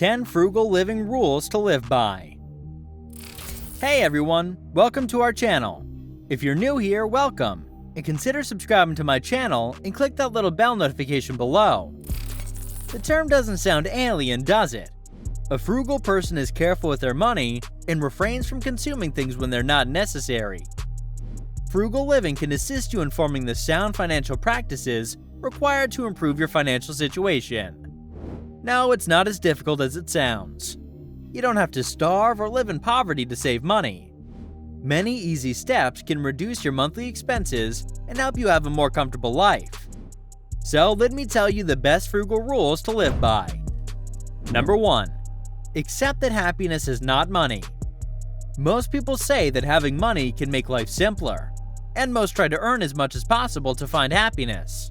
10 Frugal Living Rules to Live By. Hey everyone, welcome to our channel. If you're new here, welcome, and consider subscribing to my channel and click that little bell notification below. The term doesn't sound alien, does it? A frugal person is careful with their money and refrains from consuming things when they're not necessary. Frugal living can assist you in forming the sound financial practices required to improve your financial situation. No, it's not as difficult as it sounds. You don't have to starve or live in poverty to save money. Many easy steps can reduce your monthly expenses and help you have a more comfortable life. So let me tell you the best frugal rules to live by. Number 1. Accept that happiness is not money. Most people say that having money can make life simpler, and most try to earn as much as possible to find happiness.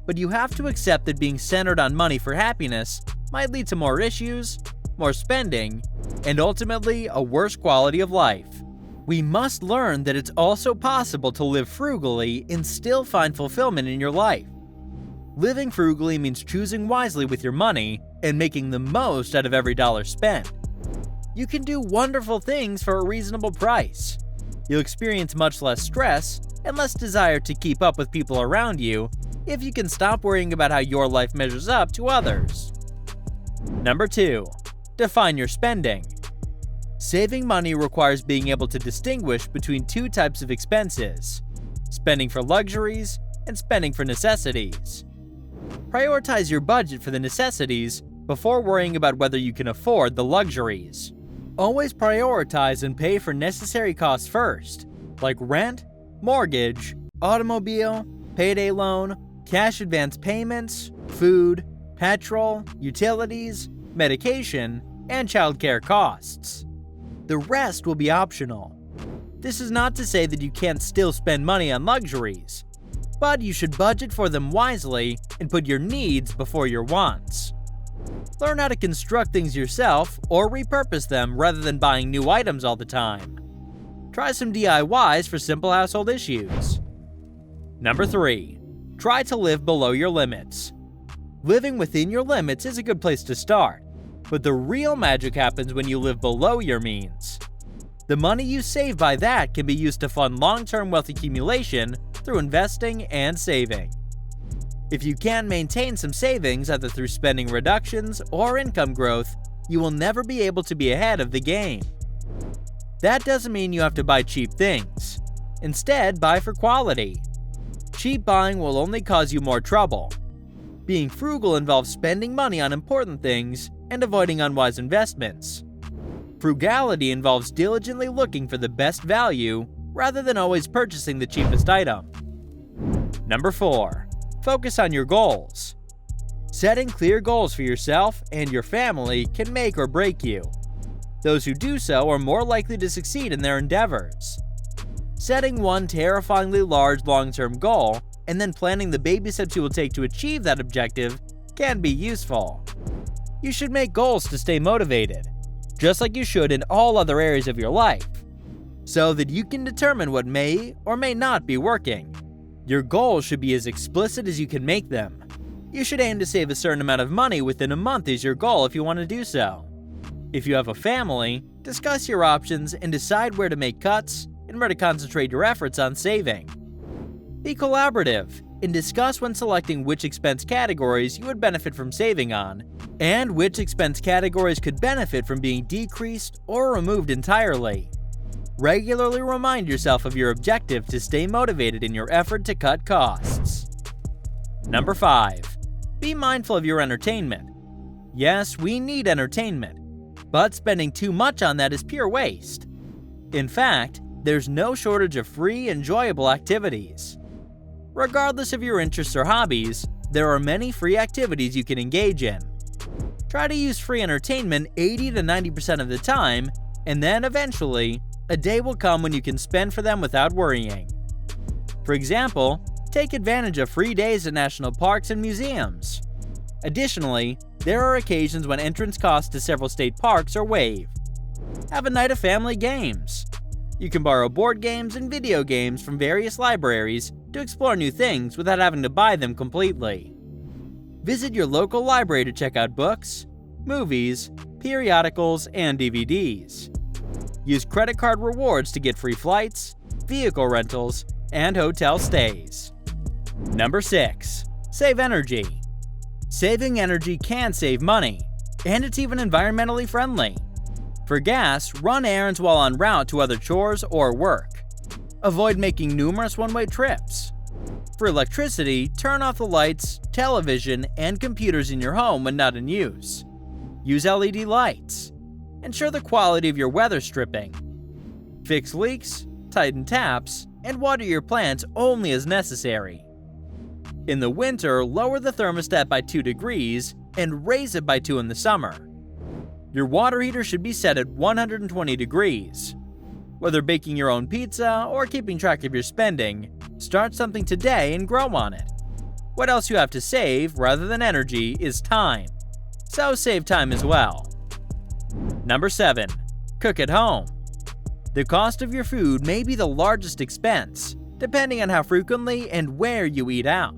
But you have to accept that being centered on money for happiness might lead to more issues, more spending, and ultimately a worse quality of life. We must learn that it's also possible to live frugally and still find fulfillment in your life. Living frugally means choosing wisely with your money and making the most out of every dollar spent. You can do wonderful things for a reasonable price. You'll experience much less stress and less desire to keep up with people around you if you can stop worrying about how your life measures up to others. Number 2. Define your spending. Saving money requires being able to distinguish between two types of expenses: spending for luxuries and spending for necessities. Prioritize your budget for the necessities before worrying about whether you can afford the luxuries. Always prioritize and pay for necessary costs first, like rent, mortgage, automobile, payday loan, cash advance payments, food, petrol, utilities, medication, and childcare costs. The rest will be optional. This is not to say that you can't still spend money on luxuries, but you should budget for them wisely and put your needs before your wants. Learn how to construct things yourself or repurpose them rather than buying new items all the time. Try some DIYs for simple household issues. Number 3. Try to live below your limits. Living within your limits is a good place to start, but the real magic happens when you live below your means. The money you save by that can be used to fund long-term wealth accumulation through investing and saving. If you can't maintain some savings either through spending reductions or income growth, you will never be able to be ahead of the game. That doesn't mean you have to buy cheap things. Instead, buy for quality. Cheap buying will only cause you more trouble. Being frugal involves spending money on important things and avoiding unwise investments. Frugality involves diligently looking for the best value rather than always purchasing the cheapest item. Number 4. Focus on your goals. Setting clear goals for yourself and your family can make or break you. Those who do so are more likely to succeed in their endeavors. Setting one terrifyingly large long-term goal and then planning the baby steps you will take to achieve that objective can be useful. You should make goals to stay motivated, just like you should in all other areas of your life, so that you can determine what may or may not be working. Your goals should be as explicit as you can make them. You should aim to save a certain amount of money within a month as your goal if you want to do so. If you have a family, discuss your options and decide where to make cuts and where to concentrate your efforts on saving. Be collaborative and discuss when selecting which expense categories you would benefit from saving on, and which expense categories could benefit from being decreased or removed entirely. Regularly remind yourself of your objective to stay motivated in your effort to cut costs. Number 5. Be mindful of your entertainment. Yes, we need entertainment, but spending too much on that is pure waste. In fact, there's no shortage of free, enjoyable activities. Regardless of your interests or hobbies, there are many free activities you can engage in. Try to use free entertainment 80 to 90% of the time, and then eventually, a day will come when you can spend for them without worrying. For example, take advantage of free days at national parks and museums. Additionally, there are occasions when entrance costs to several state parks are waived. Have a night of family games. You can borrow board games and video games from various libraries to explore new things without having to buy them completely. Visit your local library to check out books, movies, periodicals, and DVDs. Use credit card rewards to get free flights, vehicle rentals, and hotel stays. Number 6. Save energy. Saving energy can save money, and it's even environmentally friendly. For gas, run errands while en route to other chores or work. Avoid making numerous one-way trips. For electricity, turn off the lights, television, and computers in your home when not in use. Use LED lights. Ensure the quality of your weather stripping. Fix leaks, tighten taps, and water your plants only as necessary. In the winter, lower the thermostat by 2 degrees and raise it by 2 in the summer. Your water heater should be set at 120 degrees. Whether baking your own pizza or keeping track of your spending, start something today and grow on it. What else you have to save, rather than energy, is time. So save time as well. Number 7. Cook at home. The cost of your food may be the largest expense, depending on how frequently and where you eat out.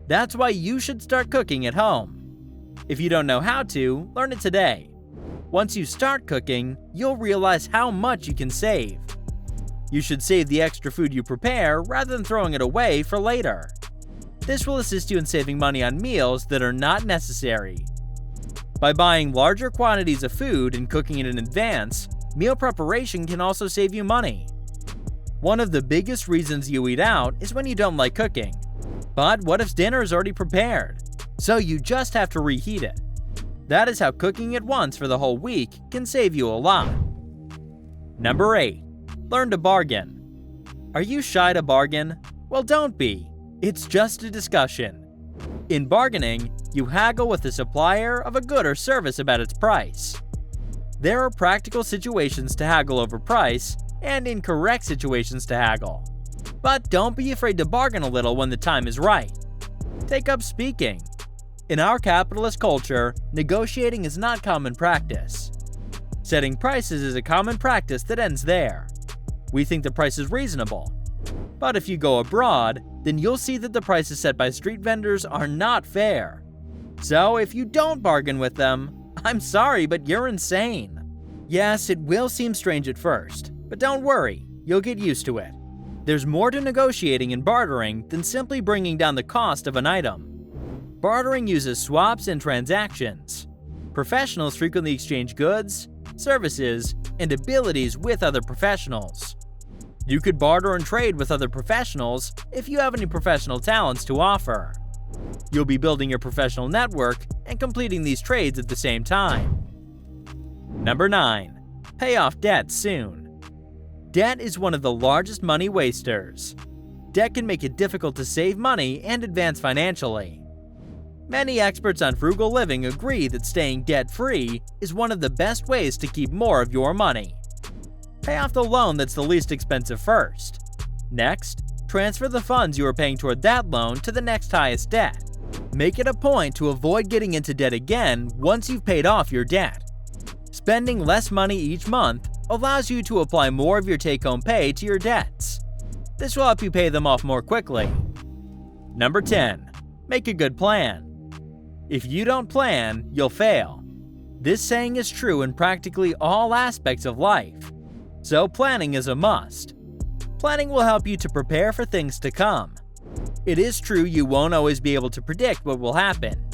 That's why you should start cooking at home. If you don't know how to, learn it today. Once you start cooking, you'll realize how much you can save. You should save the extra food you prepare rather than throwing it away for later. This will assist you in saving money on meals that are not necessary. By buying larger quantities of food and cooking it in advance, meal preparation can also save you money. One of the biggest reasons you eat out is when you don't like cooking. But what if dinner is already prepared? So you just have to reheat it. That is how cooking at once for the whole week can save you a lot. Number 8. Learn to bargain. Are you shy to bargain? Well, don't be. It's just a discussion. In bargaining, you haggle with the supplier of a good or service about its price. There are practical situations to haggle over price and incorrect situations to haggle. But don't be afraid to bargain a little when the time is right. Take up speaking. In our capitalist culture, negotiating is not common practice. Setting prices is a common practice that ends there. We think the price is reasonable. But if you go abroad, then you'll see that the prices set by street vendors are not fair. So if you don't bargain with them, I'm sorry, but you're insane. Yes, it will seem strange at first, but don't worry, you'll get used to it. There's more to negotiating and bartering than simply bringing down the cost of an item. Bartering uses swaps and transactions. Professionals frequently exchange goods, services, and abilities with other professionals. You could barter and trade with other professionals if you have any professional talents to offer. You'll be building your professional network and completing these trades at the same time. Number 9. Pay off debt soon. Debt is one of the largest money wasters. Debt can make it difficult to save money and advance financially. Many experts on frugal living agree that staying debt-free is one of the best ways to keep more of your money. Pay off the loan that's the least expensive first. Next, transfer the funds you are paying toward that loan to the next highest debt. Make it a point to avoid getting into debt again once you've paid off your debt. Spending less money each month allows you to apply more of your take-home pay to your debts. This will help you pay them off more quickly. Number 10. Make a good plan. If you don't plan, you'll fail. This saying is true in practically all aspects of life. So planning is a must. Planning will help you to prepare for things to come. It is true you won't always be able to predict what will happen.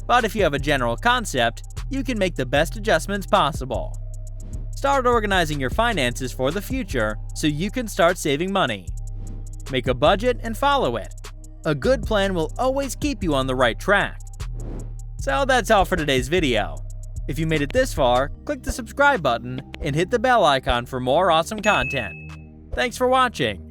But if you have a general concept, you can make the best adjustments possible. Start organizing your finances for the future so you can start saving money. Make a budget and follow it. A good plan will always keep you on the right track. So that's all for today's video. If you made it this far, click the subscribe button and hit the bell icon for more awesome content. Thanks for watching.